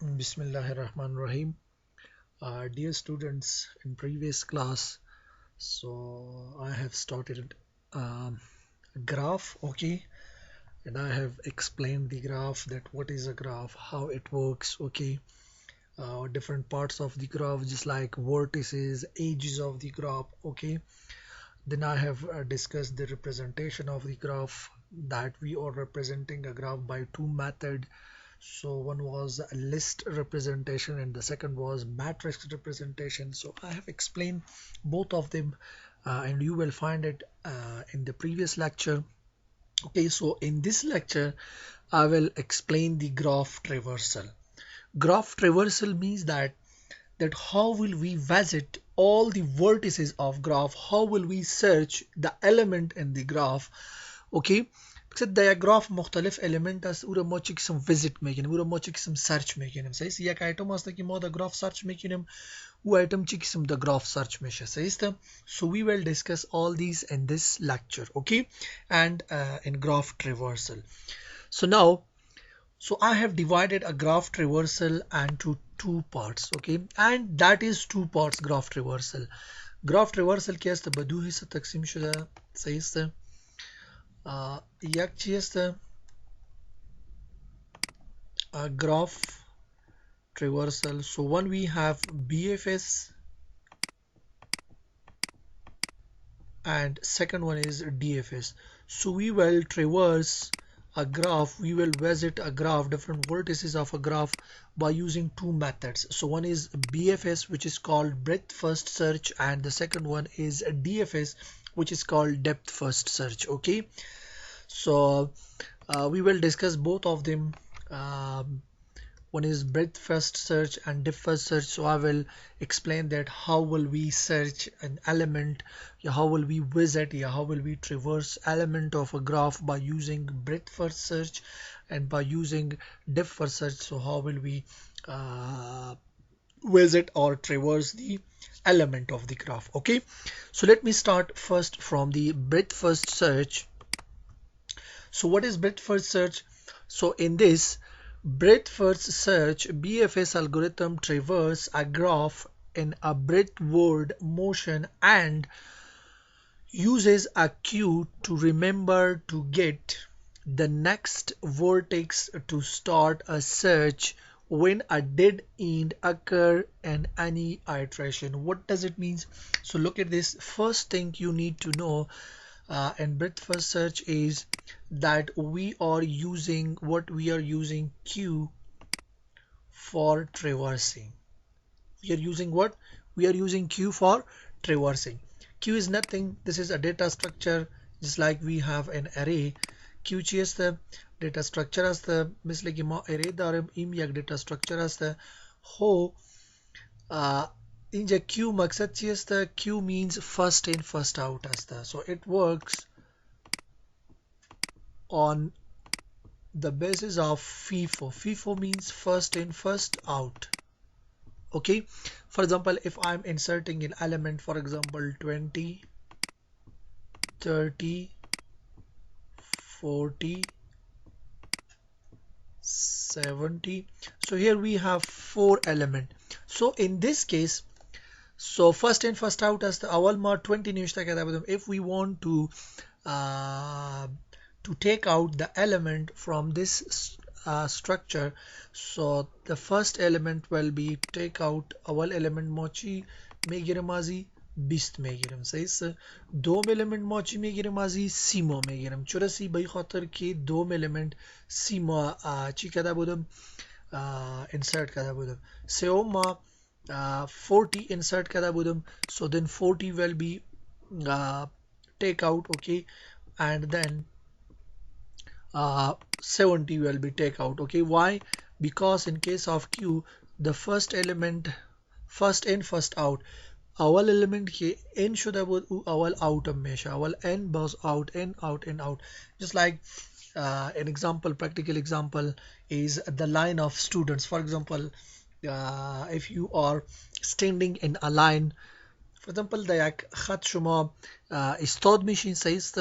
Bismillahirrahmanirrahim. Dear students, in previous class, so I have started um, a graph, okay, and I have explained the graph, that what is a graph, how it works, okay, different parts of the graph, just like vertices, edges of the graph, okay. Then I have discussed the representation of the graph, that we are representing a graph by two methods. So one was a list representation and the second was matrix representation. So I have explained both of them, and you will find it in the previous lecture. Okay, so in this lecture I will explain the graph traversal. Graph traversal means that how will we visit all the vertices of graph, how will we search the element in the graph. اوكي بقصد diagraph مختلف element است او را ما چی قسم visit میکنیم، او را ما چی قسم search میکنیم. صحیح است؟ یک ایتم هست که ما the graph search میکنیم، او ایتم چی قسم the graph search میشه. صحیح است؟ So we will discuss all these in this lecture, okay, and in graph traversal. So now, so I have divided a graph traversal into two parts, okay, and that is two parts graph traversal. graph traversal که است به دو حصه تقسیم شده. صحیح است؟ یک چی است؟ graph traversal. So one we have BFS and second one is DFS. So we will traverse a graph, we will visit a graph, different vertices of a graph, by using two methods. So one is BFS, which is called breadth first search, and the second one is DFS, which is called depth first search. Okay, so we will discuss both of them. One is breadth first search and depth first search. So I will explain that how will we search an element, yeah, how will we visit, yeah, how will we traverse element of a graph by using breadth first search, and by using depth first search, so how will we visit or traverse the element of the graph. Okay, so let me start first from the breadth first search. So what is breadth first search? So in this breadth first search, BFS algorithm traverse a graph in a breadthward motion and uses a queue to remember to get the next vertex to start a search when a dead end occur in any iteration. What does it mean? So look at this. First thing you need to know in breadth first search is that we are using queue for traversing. We are using what? We are using queue for traversing. Queue is nothing. This is a data structure, just like we have an array. Queue چی است؟ data structure است. مثل که ما array داریم، این یک data structure است. خو اینجا queue مقصد چی است؟ Queue means first in first out است. So it works on the basis of FIFO. FIFO means first in first out. Okay, for example, if I'm inserting an element, for example 20, 30, 40, 70, so here we have four elements. So in this case, so first in first out as the awal ma 20 nishta kehta hai. If we want to take out the element from this structure, so the first element will be take out awal element mochi میگیرم ازی 20 میگیرم. صحیح. دوم element mochi میگیرم ازی 30 میگیرم. چرا 30؟ به خاطر که دوم element 30 چی کرده بودم؟ insert کرده بودم. سوم 40 insert کرده بودم. So then 40 will be take out, okay, and then 70 will be take out. Okay, why? Because in case of Q, the first element first in first out, aval element के in शुदा بود او अवल out हमेशा अवल n bus out, in out, in out. Just like an example, practical example is the line of students. For example, if you are standing in a line, for example, در یک خط شما استاد میشین. صحیح است؟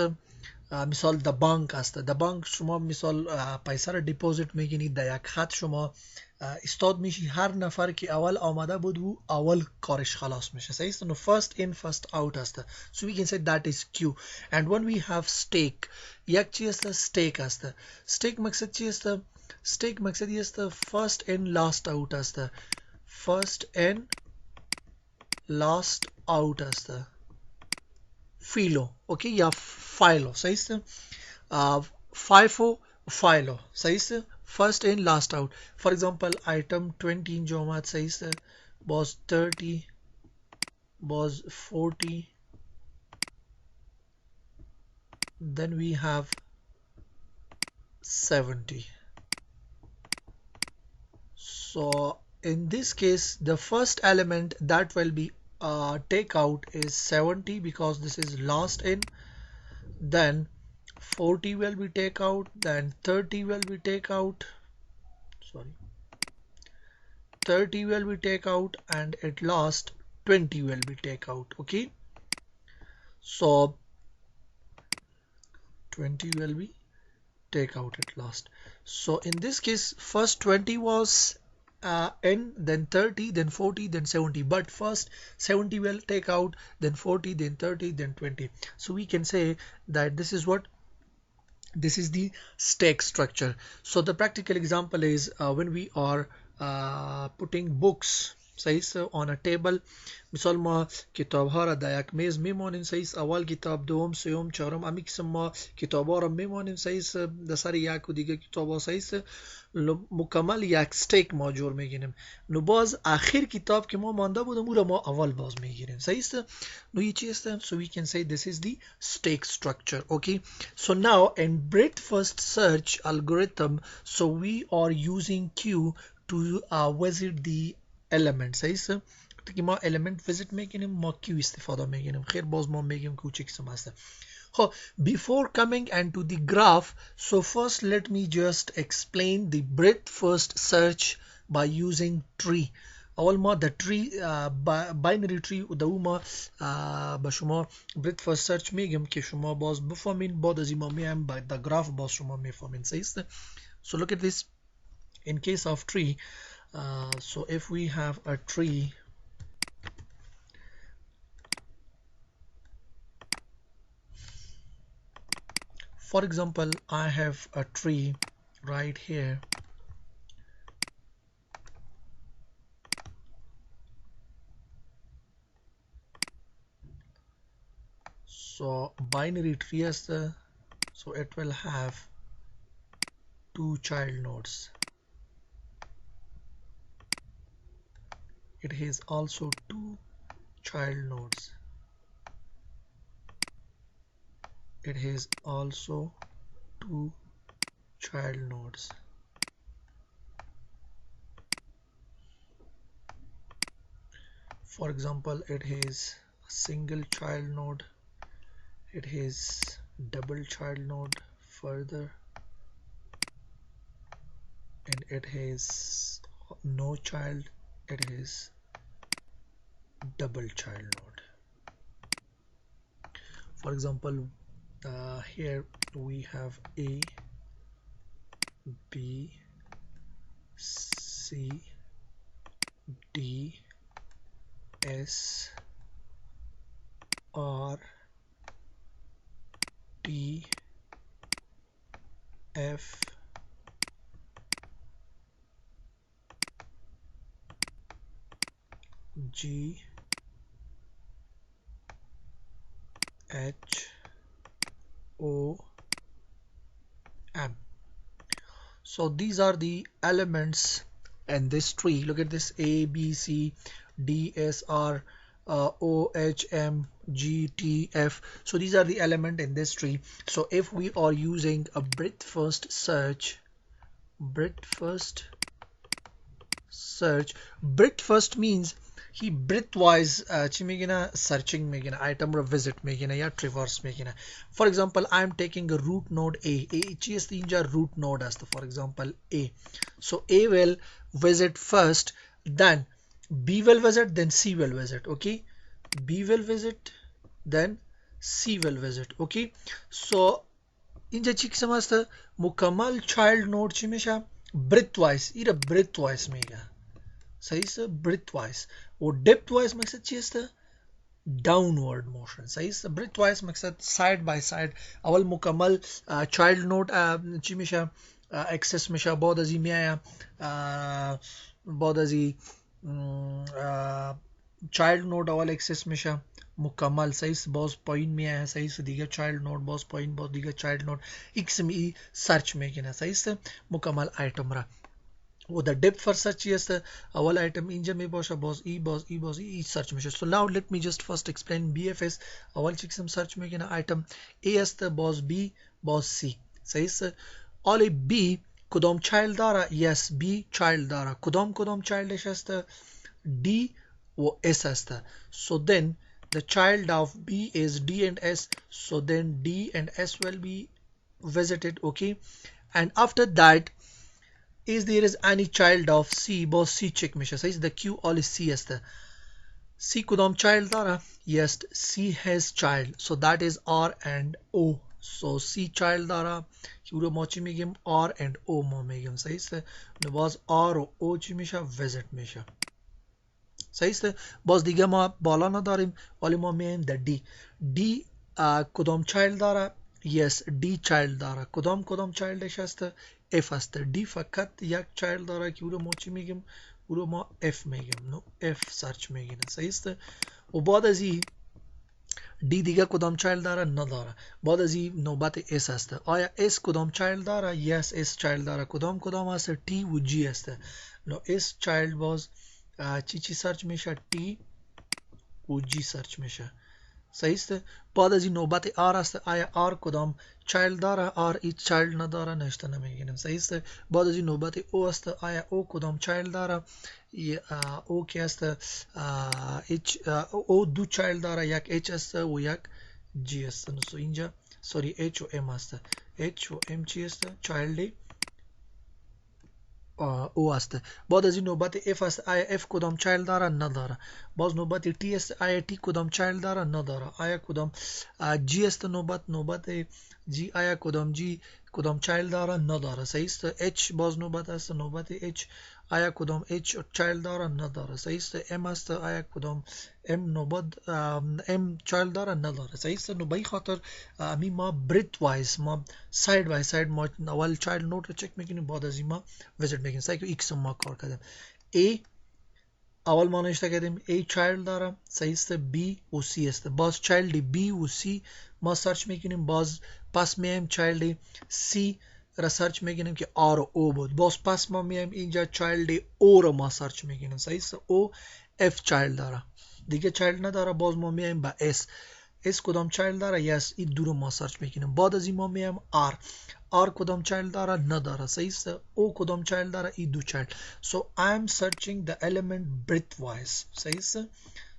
مثال the bank است. the bank شما مثال پیسه رو deposit میگینید در یک خط شما استاد میشی. هر نفر که اول آمده بود او اول کارش خلاص میشه. صحیح است. No first in first out است. So we can say that is Q. And when we have stake یک چی است؟ stake است. stake مقصد چی است؟ stake مقصد است first in last out است. first in last out است. فیلو اوکی یا فایلو. صحیح است. FIFO فایلو. صحیح است. first in last out. for example item 20 اینجا آمد. صحیح است. باز 30 باز 40 then we have 70. So in this case the first element that will be take out is 70 because this is last in, then 40 will be take out, then 30 will be take out, sorry, 30 will be take out, and at last 20 will be take out. Okay, so 20 will be take out at last. So in this case first 20 was in, then 30, then 40, then 70, but first 70 will take out, then 40, then 30, then 20. So we can say that this is what, this is the stack structure. So the practical example is when we are putting books صحیح on a table. مثال ما کتاب ها را در یک میز میمانیم. صحیح اول کتاب، دوم، سوم، چهارم، امی قسم ما کتاب ها را میمانیم. صحیح در سر یک و دیگه کتاب ها. صحیح مکمل یک استیک ما جور میگیریم. نو باز آخر کتاب که ما مانده بودم او را ما اول باز میگیریم. صحیح است. نو یه چی است؟ So we can say this is the stake structure. Okay, so now in breadth first search algorithm, so we are using Q to visit the element. صحیح است. که ما element visit میکنیم ما Q استفاده میکنیم. خیر باز ما میگیم که چه قسم است. خب before coming into the graph, so first let me just explain the breadth first search by using tree. اول ما the tree binary tree و ما به شما breadth first search میگم که شما باز بفهمین. بعد از این ما میایم با the graph باز شما میفهمین. صحیح است. So look at this. In case of tree, so if we have a tree, for example I have a tree right here. So binary tree is so it will have two child nodes. It has also two child nodes. It has also two child nodes. For example, it has a single child node. It has double child node further, and it has no child. It has double child node. For example, here we have A, B, C, D, S, R, T, F, G, H, O, M. So these are the elements in this tree. Look at this: A, B, C, D, S, R, O, H, M, G, T, F. So these are the elements in this tree. So if we are using a breadth first search, breadth first means he breadth wise چی میگینا searching میگینا item رو visit میگینا یا traverse میگینا. For example I am taking a root node A چی است اینجا root node است. For example A, so A will visit first, then B will visit, then C will visit. Okay, B will visit, then C will visit. Okay, so اینجا چی قسم است مکمل child node چی میشه breadth wise ایره breadth wise میگه صحیح است breadth wise و depth wise مقصد چی است downward motion صحیح است breadth wise مقصد side by side اول مکمل child node چی میشه access میشه بعد از این میایه بعد از این child node اول access میشه مکمل صحیح است باز پایین میایه صحیح است دیگه child node باز پایین باز دیگه child node x می سرچ میکنه صحیح است مکمل آیتم را و the depth for search است اول آیتم اینجا می باشه باز ای سرچ میشه so now let me just first explain BFS اول چی قسم سرچ میکنه آیتم A است باز B باز C صحیح است آل B کدام child داره yes B child داره کدام childش است D و S است so then the child of B is D and S so then D and S will be visited okay and after that is there is any child of C باز C check میشه صحیح the Q all is C است C کدام child داره yes C has child so that is R and O so C child داره که رو ما چی میگیم R and O ما میگیم صحیح است باز R و O چی میشه visit میشه صحیح است باز دیگه ما بالا نداریم ولی ما میایم در D کدام child داره yes D child داره کدام childش است F است D فقط یک child داره که او رو ما چی میگیم او رو ما F میگیم نو F سرچ میگیم صحیح است و بعد از این D دیگه کدام child داره نداره بعد از این نوبت S است آیا S کدام child داره yes S child داره کدام است T و G است نو S child باز چی سرچ میشه T و G سرچ میشه صحیح است بعد از این نوبت R است آیا R کدام child داره R هیچ child نداره نشته نمیگیریم صحیح است بعد از این نوبت O است آیا O کدام child داره O که است O دو child داره یک H است و یک G است سو اینجا سوری H و M است H و M چی است child او است بعد از این نوبت F است آیا F کدام child داره نداره باز نوبت T است آیا T کدام child داره نداره آیا کدام G است نوبت G آیا کدام G کدام child داره نداره صحیح است H باز نوبت است نوبت H آیا کدام H child داره نداره صحیح است M است آیا کدام M نوبت M child داره نداره صحیح است نو به خاطر می ما breadth wise ما side by side ما اول child node رو چک میکنیم بعد از این ما visit میکنیم صحیح که x ما کار کردیم A اول ما نشته کردیم A child داره صحیح است B و C است باز child B و C ما سرچ میکنیم باز پس میایم child C را سرچ میکنیم که R و O بود باز پس ما میایم اینجا child O رو ما سرچ میکنیم صحیح است O F child داره دیگه child نداره باز ما میایم با S S کدام child داره yes این دو رو ما سرچ میکنیم بعد از این ما میایم R کدام child داره نداره صحیح است O کدام child داره این دو child so I am searching the element breadth-wise صحیح است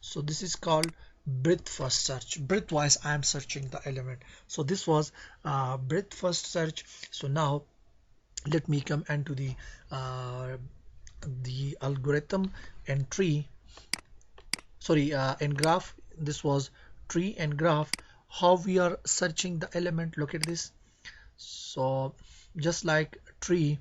so this is called breadth first search breadth-wise I am searching the element so this was breadth first search so now let me come into the algorithm and tree sorry and graph this was tree and graph how we are searching the element look at this so just like tree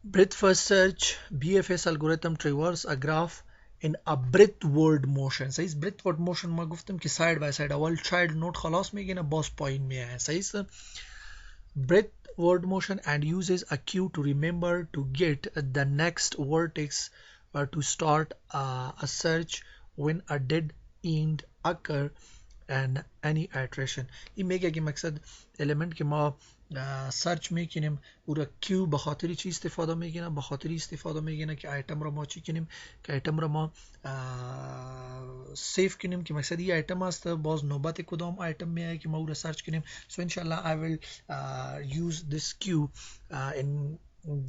breadth first search BFS algorithm traverse a graph in a breadthward motion صحیح breadthward motion ما گفتم که side by side اول child node خلاص میگیره باز پایین میایه صحیح breadthward motion and uses a cue to remember to get the next vertex to start a search when a dead end occur and any iteration این میگه که مقصد element که ما سرچ میکنیم او را کیو به خاطر چی استفاده میکنه به خاطر استفاده میکنه که آیتم را ما چی کنیم که آیتم را ما سیف کنیم که مقصد این آیتم است باز نوبت کدام آیتم میایه که ما او را سرچ کنیم so inshallah I will use this queue in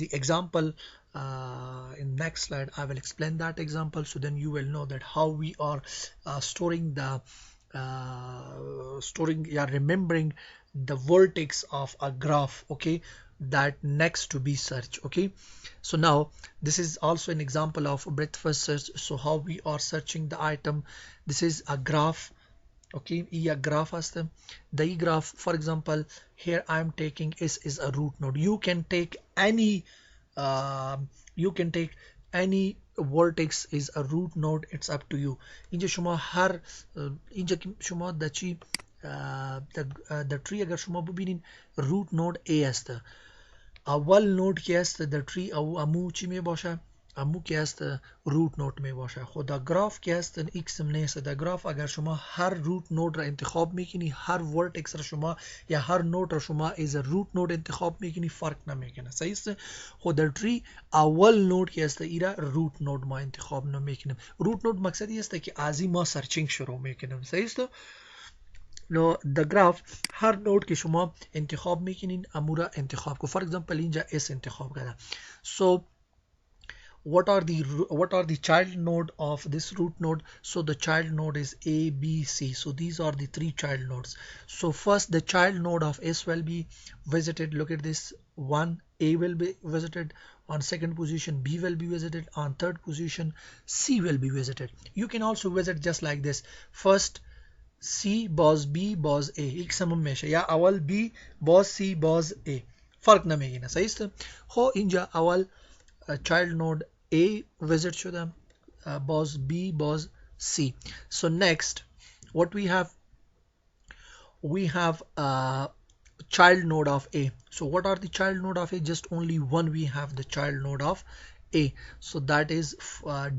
the example in next slide I will explain that example so then you will know that how we are storing the remembering the vertex of a graph okay that next to be searched okay so now this is also an example of breadth first search so how we are searching the item this is a graph Okay, yeah, graph است. The graph, for example, here I'm taking is a root node. You can take any vertex is a root node. It's up to you. اینجا شما هر اینجا که شما د چی the tree اگر شما ببینین root node A است. اول نود که است در تری او امو چی می باشه؟ امو که است روت نود می باشه. خود در گراف که است ایکس نیست. در گراف اگر شما هر روت نود را انتخاب میکنی، هر ورتکس را شما یا هر نود را شما از روت نود انتخاب میکنی، فرق نمیکنه. صحیح است؟ خود در تری اول نود که است ایرا روت نود ما انتخاب نمیکنیم. روت نود مقصدی است که از این ما سرچینگ شروع میکنیم. صحیح است؟ نو د گراف هر نود که شما انتخاب میکنین امورا انتخاب کو. فار ایگزامپل اینجا اس انتخاب کرده. So what are the child node of this root node? So the child node is A, B, C. So these are the three child nodes. So first the child node of S will be visited. Look at this one. A will be visited on second position, B will be visited on third position, C will be visited. You can also visit just like this. First C باز B باز A یک سمم میشه یا اول B باز C باز A فرق نمیگیره. صحیح است؟ خب اینجا اول child node A visit شده باز B باز C. So next what we have child node of A. So what are the child node of A? Just only one we have the child node of A. So that is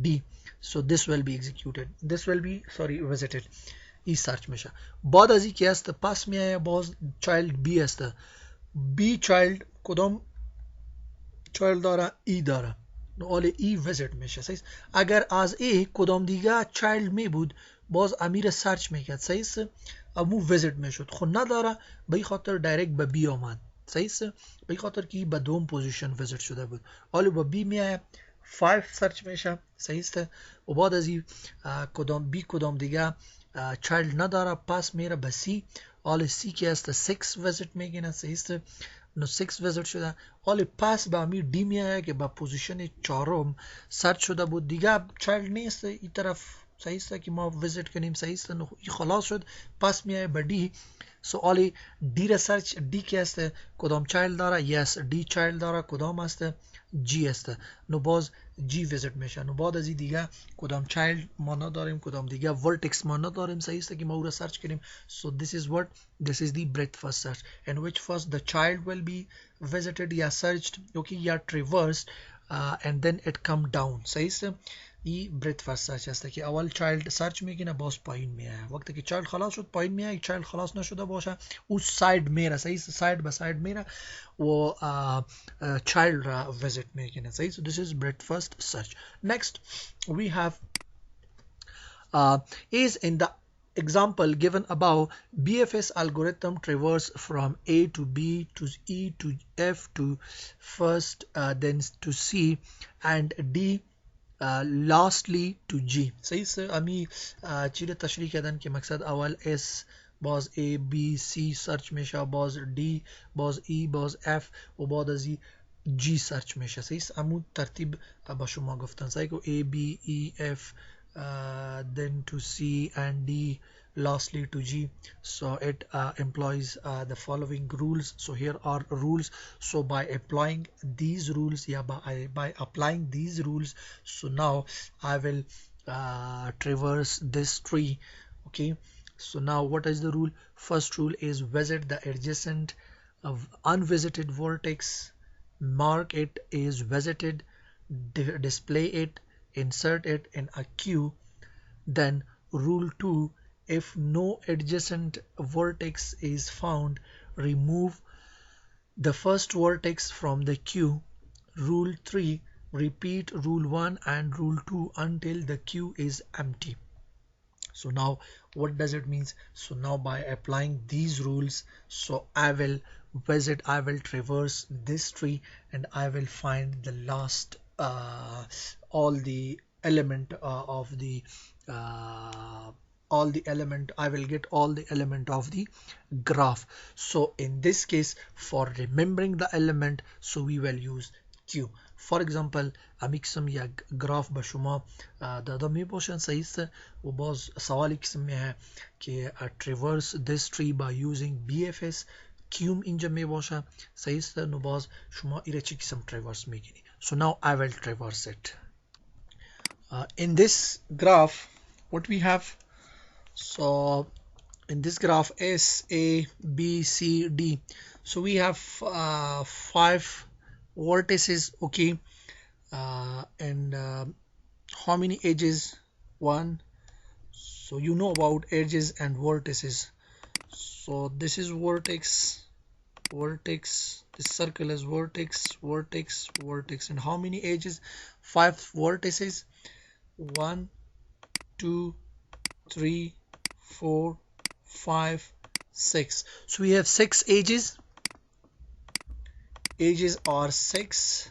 D. So this will be executed. This will be visited. ای سرچ میشه. بعد از این که است پس میایه باز چایلد بی است. بی چایلد کدام چایلد داره؟ ای داره. نو آل ای ویزیت میشه. صحیح؟ اگر از ای کدام دیگه چایلد می بود باز امیر سرچ میکرد. صحیح است؟ امو ویزیت میشد. خود نداره به این خاطر دایرکت به بی آمد. صحیح است؟ به این خاطر که به دوم پوزیشن ویزیت شده بود. آل با بی میایه 5 سرچ میشه. صحیح است؟ و بعد از این کدام دیگه چایلد نداره پس میره به سی. آل سی که است 6 ویزیت میگیره. صحیح است؟ نو 6 ویزیت شده. آل پس به امیر دی میایه که به پوزیشن چهارم سرچ شده بود. دیگه چایلد نیست این طرف. صحیح است که ما ویزیت کنیم. صحیح است؟ نو خلاص شد. پس میایه به دی. سو آل دی را سرچ. دی که است کدام چایلد داره؟ یس دی چایلد داره. کدام است؟ جی است. نو باز جی ویزیت میشه. نو بعد از این دیگه کدام چایلد ما نداریم، کدام دیگه ورتکس ما نداریم. صحیح است که ما او را سرچ کنیم. So this is the breadth first search in which first the child will be visited یا searched okay یا traversed and then it come down. صحیح است؟ این breadth first search است که اول چایلد سرچ میکنه باز پایین میاد. وقتی که چایلد خلاص شد پایین میاد. چایلد خلاص نشده باشه اون ساید میره. صحیح است؟ ساید به ساید میره و child را visit میکنه. صحیح؟ So this is breadth first search. Next we have is in the example given above, BFS algorithm traverse from A to B to E to F to first then to C and D lastly to G. صحیح است؟ امی چیز تشریح کردن که مقصد اول S باز A B C سرچ میشه باز D باز E باز F و بعد از G سرچ میشه. صحیح است؟ امون ترتیب با شما گفتن. صحیح که A B E F then to C and D lastly to G. So it employs the following rules. So here are rules. So by applying these rules, by applying these rules, so now I will traverse this tree. Okay, so now what is the rule? First rule is visit the adjacent unvisited vertex, mark it is visited, display it, insert it in a queue. Then rule 2, if no adjacent vertex is found, remove the first vertex from the queue. Rule 3, repeat rule 1 and rule 2 until the queue is empty. So now what does it mean? So now by applying these rules, so I will traverse this tree and I will find the last all the element of the I will get all the element of the graph. So in this case, for remembering the element, so we will use Q. فور اكزامبل اميكسم يا جراف بشما ده می باشن سيست وباز سوالی کسمه که traverse this tree by using BFS کیوم اینجا می باشه سیست نو باز شما ایره چی کسم traverse میگینی. So now I will traverse it. In this graph what we have, so in this graph S A B C D, so we have 5 vertices, okay, and how many edges? 1. So you know about edges and vertices. So this is vertex, vertex, this circle is vertex, vertex, vertex, and how many edges? 5 vertices. 1 2 3 4 5 6. So we have 6 edges. Edges are 6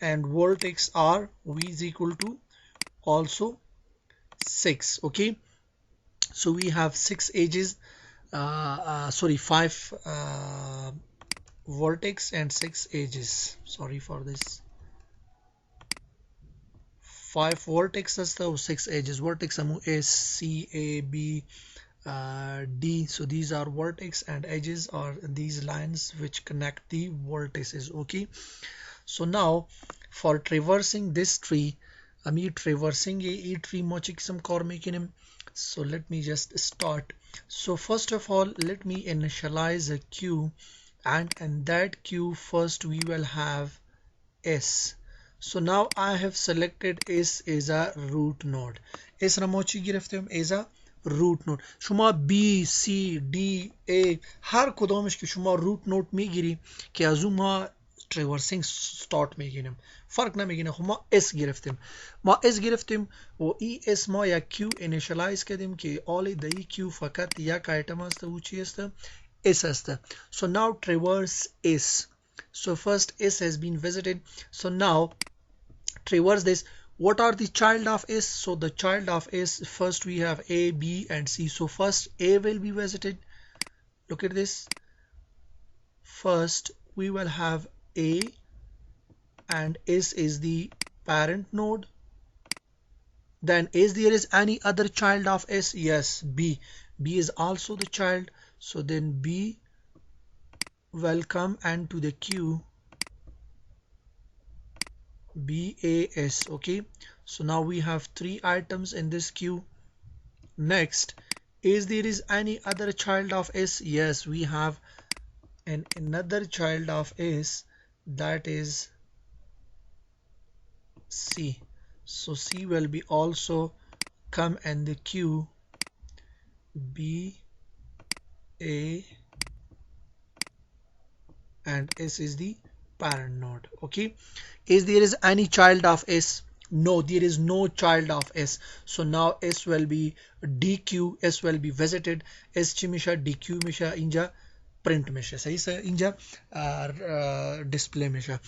and vertex are v is equal to also 6. Okay, so we have 6 edges, sorry, 5 vertex and 6 edges. Sorry for this. 5 vertex असतं, 6 edges. Vertex S C A B D. So these are vertex and edges are these lines which connect the vertices. Okay, so now for traversing this tree, I'm traversing a tree mochik some kormekinim. So let me just start. So first of all, let me initialize a queue, and in that queue first we will have S. So now I have selected S as a root node. S ramochi gireftem as a root node. شما B C D A هر کدامش که شما روت نود میگیری که از اون ما traversing start میگیریم فرق نمیگیره. خب ما S گرفتیم، ما S گرفتیم و ای S ما یک کیو initialize کردیم که آل دی کیو فقط یک آیتم است و چی است؟ S است. So now traverse S. So first S has been visited. So now traverse this. What are the child of S? So the child of S, first we have A, B and C. So first A will be visited. Look at this. First we will have A and S is the parent node. Then is there is any other child of S? Yes, B. B is also the child. So then B will come and to the queue BAS. Okay, so now we have 3 items in this queue. Next, is there is any other child of S? Yes, we have another child of S, that is C. So C will be also come in the queue B A and S is the parent node. Okay, is there is any child of S? No, there is no child of S. So now S will be DQ, S will be visited. S chimisha DQ misha inja print misha. Sahi sir, inja display misha.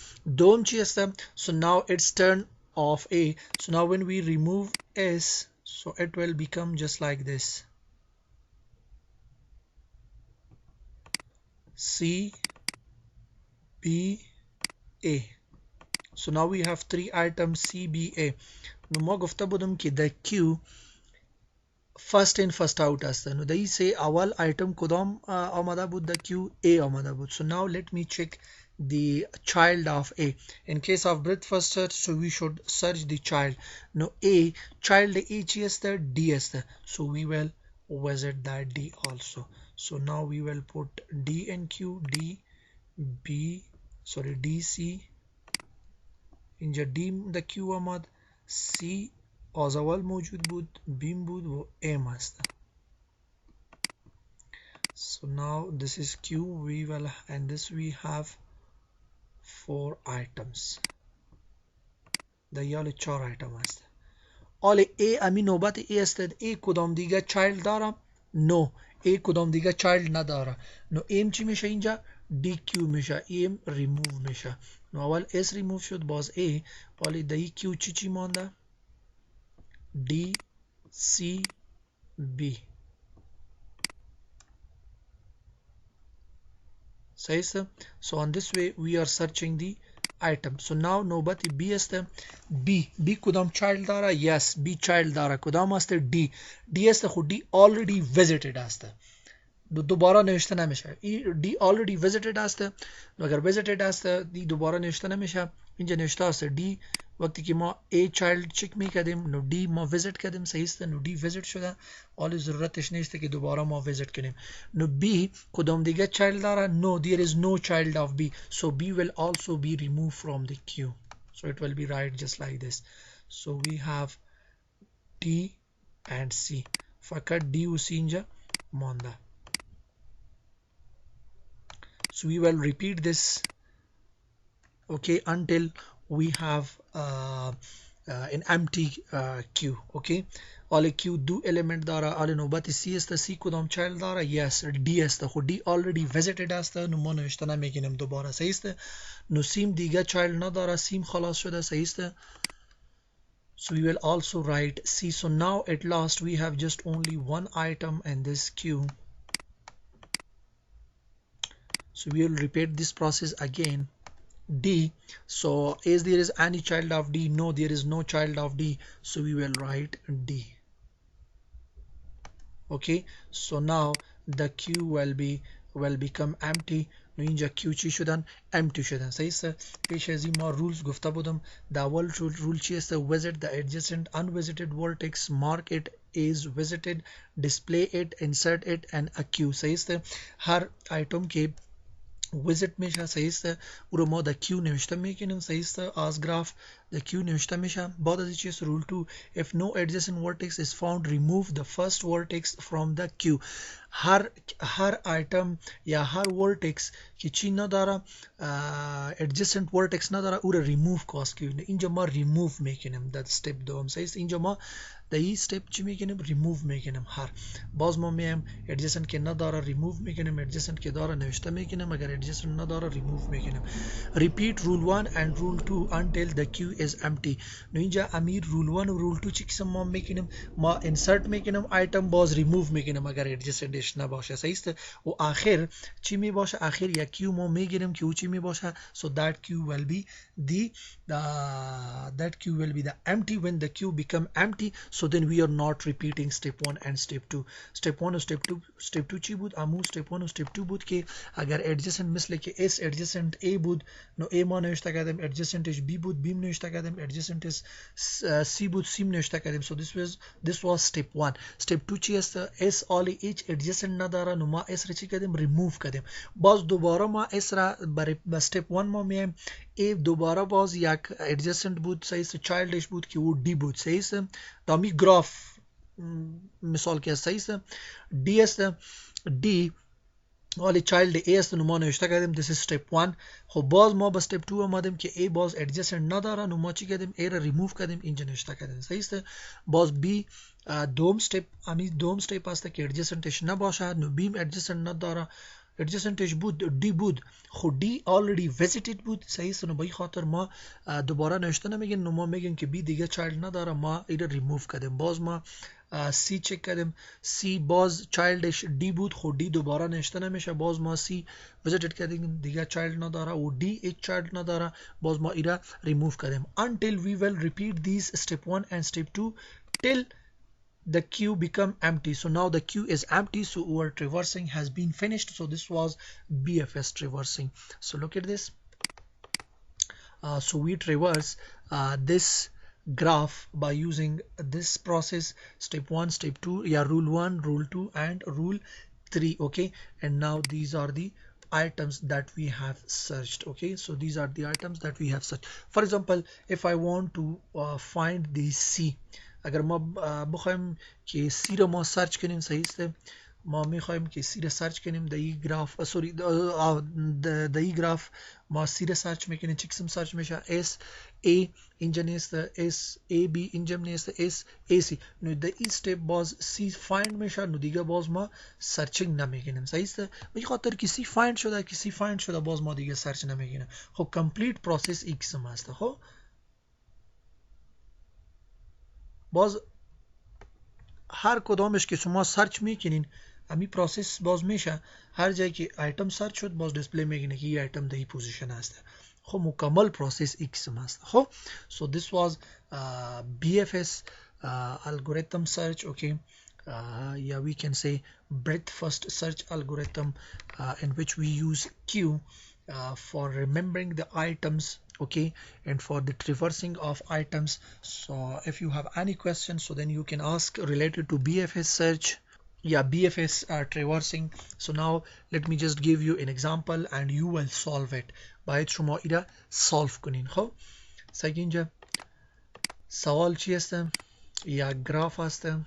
Dom chi asta. So now it's turn of A. So now when we remove S, so it will become just like this. C B A. So now we have 3 items CBA. No ما گفته بودم که the queue first in first out است. نو دایی say اول item کدام آمده بود؟ the queue A آمده بود. So now let me check the child of A. In case of breadth first search, so we should search the child. No A, child A چی است؟ D است. So we will visit that D also. So now we will put D in queue, D B, sorry DC. اینجا دیم د کیو آمد، سی از اول موجود بود، بیم بود و ام است. So now this is Q, we will, and this we have 4 items. دیال 4 ایتم است. آل A امی نوبت A است. A کدام دیگه چایلد داره؟ نو. A کدام دیگه چایلد نداره. نو ام چی میشه اینجا؟ DQ میشه. ام ریموو میشه. نو اول S ریموو شد، باز A. آل دی Q چی مانده؟ D C B. صحیح. So on this way we are searching the item. So now nobati B este B کدام child داره؟ yes B child داره. کدام است؟ D است خود D already visited است، دوباره نوشته نمیشه. دی already visited است، اگر visited است دی دوباره نوشته نمیشه. اینجا نوشته است دی وقتی که ما A child چک میکردیم نو دی ما ویزیت کردیم، صحیح است، نو دی ویزیت شده، حالا ضرورتش نیست که دوباره ما ویزیت کنیم. نو B کدام دیگه child داره؟ no there is no child of B, so B will also be removed from the queue, so it will be right just like this. So we have D and C. فقط D و C اینجا مانده. So we will repeat this, okay, until we have an empty queue. Okay, all queue do element داره. all نوبت C است. C کدام child داره؟ yes D است. خود D already visited است، نو ما نوشته نمیگیم دوباره، صحیح است. نو سیم دیگه child نداره، سیم خلاص شده، صحیح است. So we will also write C. So now at last we have just only one item in this queue. So we will repeat this process again. D. So is there is any child of D? No, there is no child of D, so we will write D. Okay, so now the queue will become empty. نو اینجا کیو چی شدن؟ empty شدن، صحیح است. پیش از این ما رولز گفته بودم. the اول رول چی است؟ visit the adjacent unvisited vertex, mark it is visited, display it, insert it and a queue. صحیح است. هر آیتم که visit میشه، صحیح است، او رو ما در کیو نوشته میکنیم، صحیح است. از گراف در کیو نوشته میشه. بعد از چیز رول 2 if no adjacent vertex is found remove the first vertex from the queue. هر آیتم یا هر ورتکس که چی نداره، adjacent vertex نداره، او رو ریموو کاست کیو. اینجا ما ریموو میکنیم در استپ دوم، صحیح است. اینجا ما در این استپ چی میکنیم؟ ریموو میکنیم. هر باز ما میایم adjacent که نداره ریموو میکنیم، adjacent که داره نوشته میکنیم، اگر adjacent نداره ریموو میکنیم. repeat rule 1 and rule 2 until the queue is empty. نو اینجا امیر rule 1 و rule 2 چی قسم ما میکنیم؟ ما insert میکنیم آیتم، باز ریموو میکنیم اگر adjacent نباشه، صحیح است. و آخر چی می باشه؟ آخر یک کیو ما میگیریم که او چی می باشه؟ so that queue will be the empty. when the queue become empty, so then we are not repeating step 1 and step 2. step 1 و step 2 چی بود؟ امو step 1 و step 2 بود که اگر adjacent مثل که S adjacent A بود، نو A ما نوشته کردیم، adjacent B بود، B نوشته کردیم، adjacent C بود، C نوشته کردیم. so this was step 1. step 2 چی است؟ S all H adjacent نداره، نو ما S را چی کردیم؟ ریموو کردیم. باز دوباره ما S را برای step 1 ما میایم، A دوباره باز یک adjacent بود، صحیح است، childish بود که او D بود، صحیح است. دامی گراف مثال که صحیح است. D است، D ولی child A است، نو ما نوشته کردیم this is step 1. خب باز ما به step 2 آمدیم که A باز adjacent نداره، نو ما چی کردیم؟ A را ریموو کردیم، اینجا نوشته کردیم، صحیح است. باز B دوم استپ است که adjacentش نباشه، نو B adjacent نداره، adjacentش بود D بود، خود D already visited بود، صحیح است. نو به این خاطر ما دوباره نوشته نمیگیم، نو ما میگیم که B دیگه child نداره، ما این ریموو کردیم. باز ما C چک کردیم، C باز چایلدش D بود، خود D دوباره نوشته نمیشه، باز ما C ویزیت کردیم، دیگه چایلد نداره و D هیچ چایلد نداره، باز ما ایرا ریموو کردیم. until we will repeat these step 1 and step 2 till the queue become empty. So now the queue is empty, so our traversing has been finished. So this was BFS traversing. So look at this. So we traverse this graph by using this process, step 1, step 2, yeah, rule 1, rule 2 and rule 3. Okay, and now these are the items that we have searched. Okay, so these are the items that we have searched. For example, if I want to find the C, اگر ما بخوایم که سی رو ما سرچ کنیم، صحیح است، ما میخوایم که سی رو سرچ کنیم در این گراف، سوری در این گراف ما سی رو سرچ میکنیم، چه قسم سرچ میشه؟ اس ای اینجا نیست، اس ای بی اینجا نیست، اس ای سی. نو در این استپ باز سی فایند میشه، نو دیگه باز ما سرچینگ نمیکنیم، صحیح است. به خاطر که سی فایند شده باز ما دیگه سرچ نمیکنیم. خب کمپلیت پروسس این قسم است. خب باز هر کدامش که شما سرچ میکنین امی پروسس باز میشه، هر جایی که آیتم سرچ شد باز دیسپلی میکنه که این آیتم در این پوزیشن هست. خب مکمل پروسس یک قسم است. خب so this was BFS algorithm search. Okay, yeah, we can say breadth first search algorithm in which we use Q for remembering the items, okay, and for the traversing of items. So if you have any questions, so then you can ask related to BFS search. Yeah, BFS traversing. So now let me just give you an example and you will solve it. باید شما ایره solve کنین. خب سگه اینجا سوال چی هستم؟ یک گراف هستم.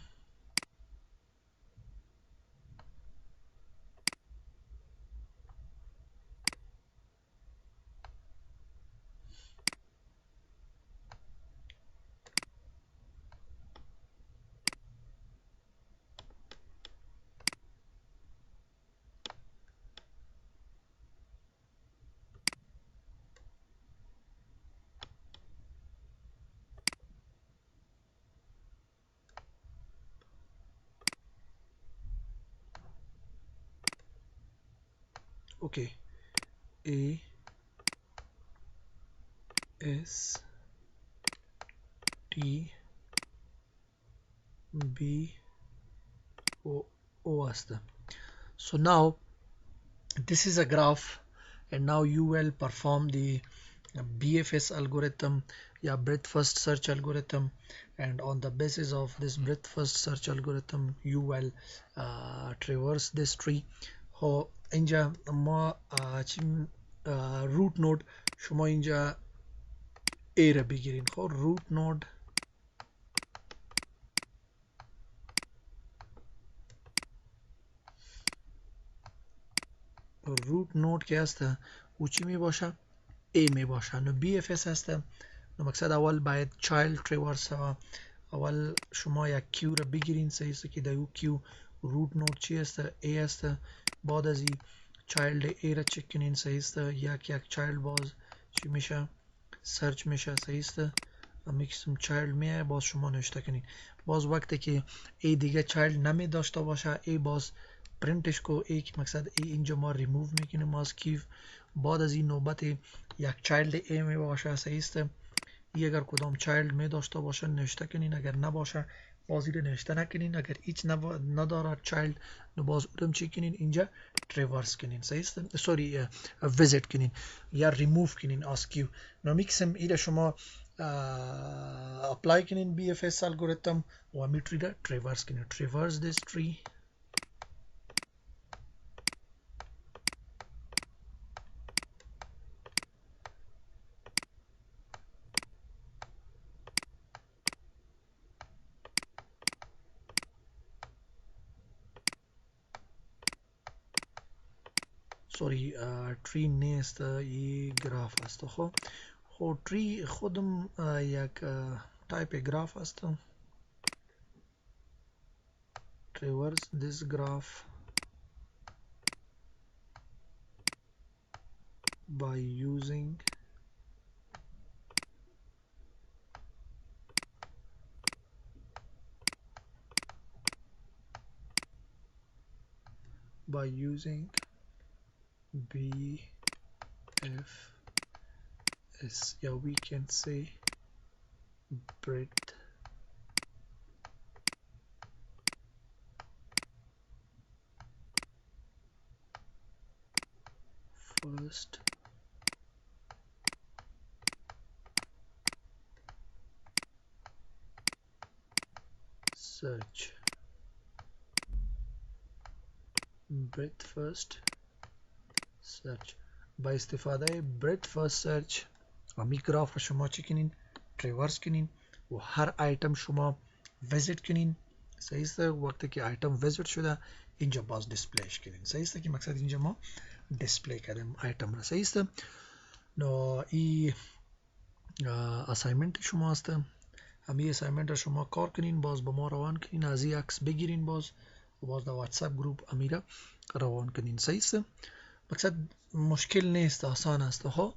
Okay, A S T B O هستم. So now this is a graph and now you will perform the BFS algorithm, yeah, breadth first search algorithm, and on the basis of this breadth first search algorithm you will traverse this tree. ho اینجا ما root node شما اینجا A را بگیرین. خب root node که هسته او چی می باشه؟ A می باشه. نو BFS هسته. نو مقصد اول باید child traverse ها. اول شما یک کیو را بگیرین صحیح است که در او کیو روت نود چی است؟ A است. بعد از این child A را چک کنین صحیح است. یک child باز چی میشه؟ سرچ میشه صحیح است. میکسم child میه باز شما نوشته کنین. باز وقتی که A دیگه child نمی داشته باشه A باز پرینتش کو. A که مقصد A اینجا ما ریموو میکنیم از کیو. بعد از این نوبت یک child A می باشه صحیح است. ای اگر کدام چایلد می داشته باشه نوشته کنین، اگر نباشه بازی رو نوشته نکنین. اگر هیچ نداره چایلد نو باز اونم چی کنین اینجا تریورس کنین صحیح است. سوری ویزیت کنین یا ریموو کنین از کیو. نو میکسم ایره شما اپلای کنین BFS الگوریتم و می تری را تریورس کنین. تریورس this tree. سوری تری نیست، این گراف است. خب تری خودم یک تایپ گراف است. traverse this graph by using BFS. Yeah, we can say breadth first search. breadth first search. با استفاده breadth first search امی گراف شما چی کنین؟ تریورس کنین و هر آیتم شما ویزیت کنین صحیح است. وقتی که آیتم ویزیت شده اینجا باز دیسپلیش کنین صحیح است که مقصد اینجا ما دیسپلی کردیم آیتم را صحیح است. نو ای اسایمنت شما است. همین اسایمنت را شما کار کنین باز با ما روان کنین. از این عکس بگیرین باز در واتساپ گروپ امیرا روان کنین صحیح است. مقصد مشکل نیست، آسان است. ها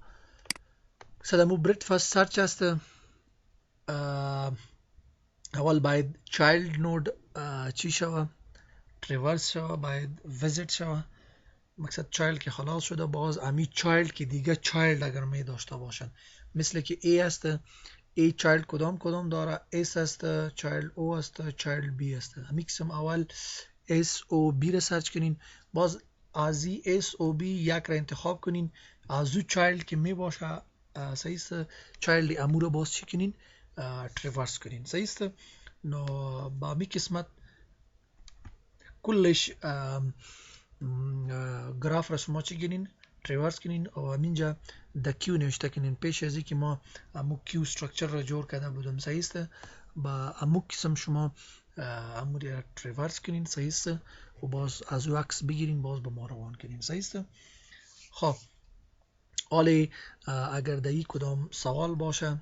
مقصد امو برید فرست سرچ است. اول باید چایلد نود چی شوه؟ تریورس شوه، باید ویزیت شوه. مقصد چایلد که خلاص شده باز امی چایلد که دیگه چایلد اگر می داشته باشن مثل که A است A چایلد کدام داره S است چایلد O است چایلد B است امی قسم اول S O B را سرچ کنین باز از S O B یک را انتخاب کنین از او چایلد که می باشه صحیح است چایلد امو را باز چی کنین تریورس کنین صحیح است نو با امی قسمت کلش گراف را شما چی کنین تریورس کنین و همینجا د کیو نوشته کنین پیش از اینکه ما امو کیو استراکچر را جور کرده بودم صحیح است با امو قسم شما امو را تریورس کنین صحیح است و باز از او عکس بگیرین باز به ما روان کنین صحیح است خب حالا اگر در این کدام سوال باشه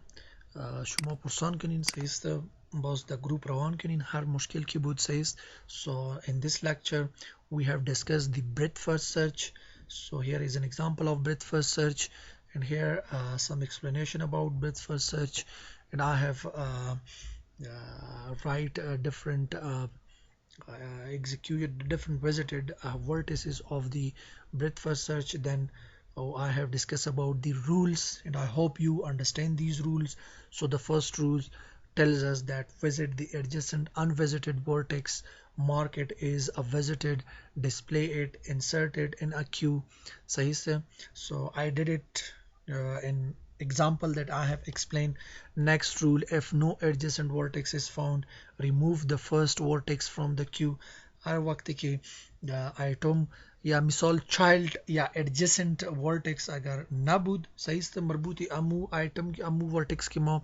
شما پرسان کنین صحیح است باز در گروپ روان کنین هر مشکل که بود صحیح است so in this lecture we have discussed the breadth first search so here is an example of breadth first search and here some explanation about breadth first search and I have write different executed different visited vertices of the breadth first search then I have discussed about the rules and I hope you understand these rules so the first rule tells us that visit the adjacent unvisited vertex mark it is a visited display it insert it in a queue sahi se so I did it in example that I have explained next rule if no adjacent vertex is found remove the first vertex from the queue हर वक्त के item या मिसाल child या adjacent vertex अगर नबूद सही से मरबूती Amu item की Amu vertex की मो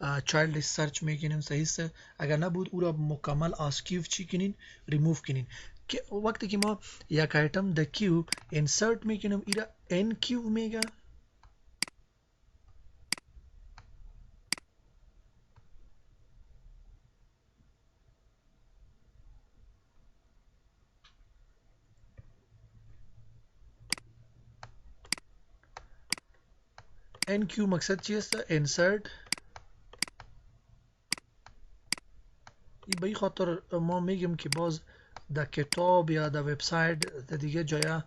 चाइल्ड सर्च में किन सही से अगर नबूद उरा मुकम्मल आस्कीव ची किन रिमूव किन के वक्त की मो या आइटम द क्यू इंसर्ट में किन इरा एन क्यू मेगा एन क्यू मकसद चीज था insert به این خاطر ما میگیم که باز در کتاب یا در وبسایت در دیگه جای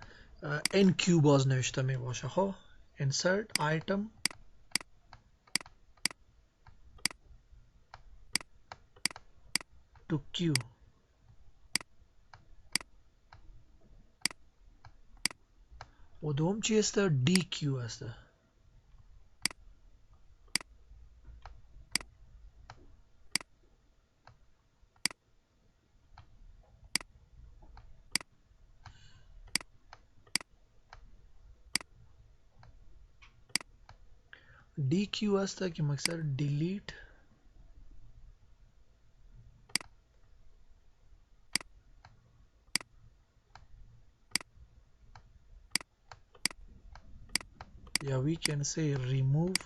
NQ باز نوشته می باشه خب insert item to queue و دوم چی است DQ است DQ است که مقصد delete یا we can say remove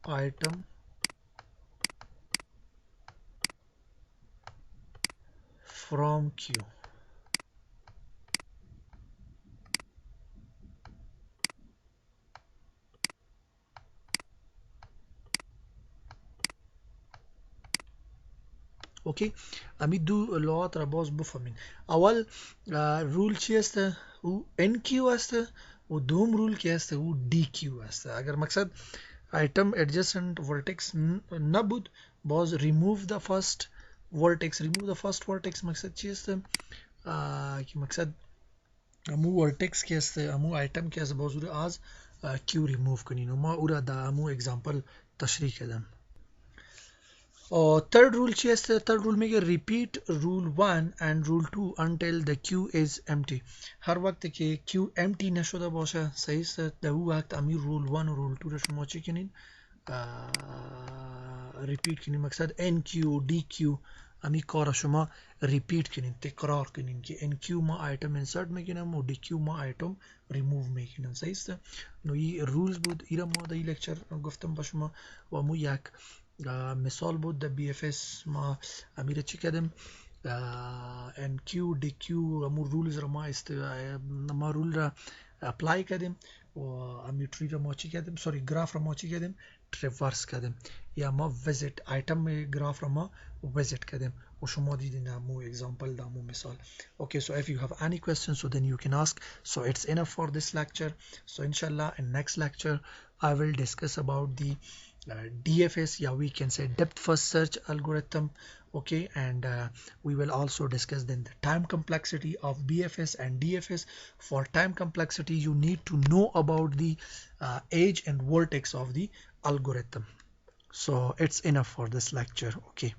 item from queue اوکی امی دو لغات را باز بفهمین اول رول چی است او NQ است و دوم رول کی است او DQ است اگر مقصد item adjacent vertex نبود باز remove the first vertex مقصد چی است که مقصد امو vertex کی است امو item کی است باز او از Q remove کنین و ما او را در امو example تشریح کردم third rule چی است third rule میگه repeat rule 1 and rule 2 until the queue is empty هر وقت که queue empty نشده باشه صحیح است در اون وقت امی rule 1 و rule 2 را شما چی کنین repeat کنین مقصد NQ و DQ امی کار شما repeat کنین تکرار کنین که NQ ما item insert میکنم و DQ ما item remove میکنم صحیح است نو این rules بود ایرا ما در این لکچر گفتم با شما و مو یک مثال بود در BFS ما امیر چی کردیم NQ DQ امو رولز را ما رول را اپلای کردیم و امی تری را ما چی کردیم سوری گراف را ما چی کردیم traverse کردیم یا ما visit item graph را ما visit کردیم و شما دیدین مو example دا مو مثال. Okay, so if you have any questions, so then you can ask. So it's enough for this lecture. So inshallah in next lecture I will discuss about the DFS, yeah, we can say depth first search algorithm. Okay, and we will also discuss then the time complexity of BFS and DFS. For time complexity, you need to know about the edge and vertex of the algorithm. So it's enough for this lecture. Okay.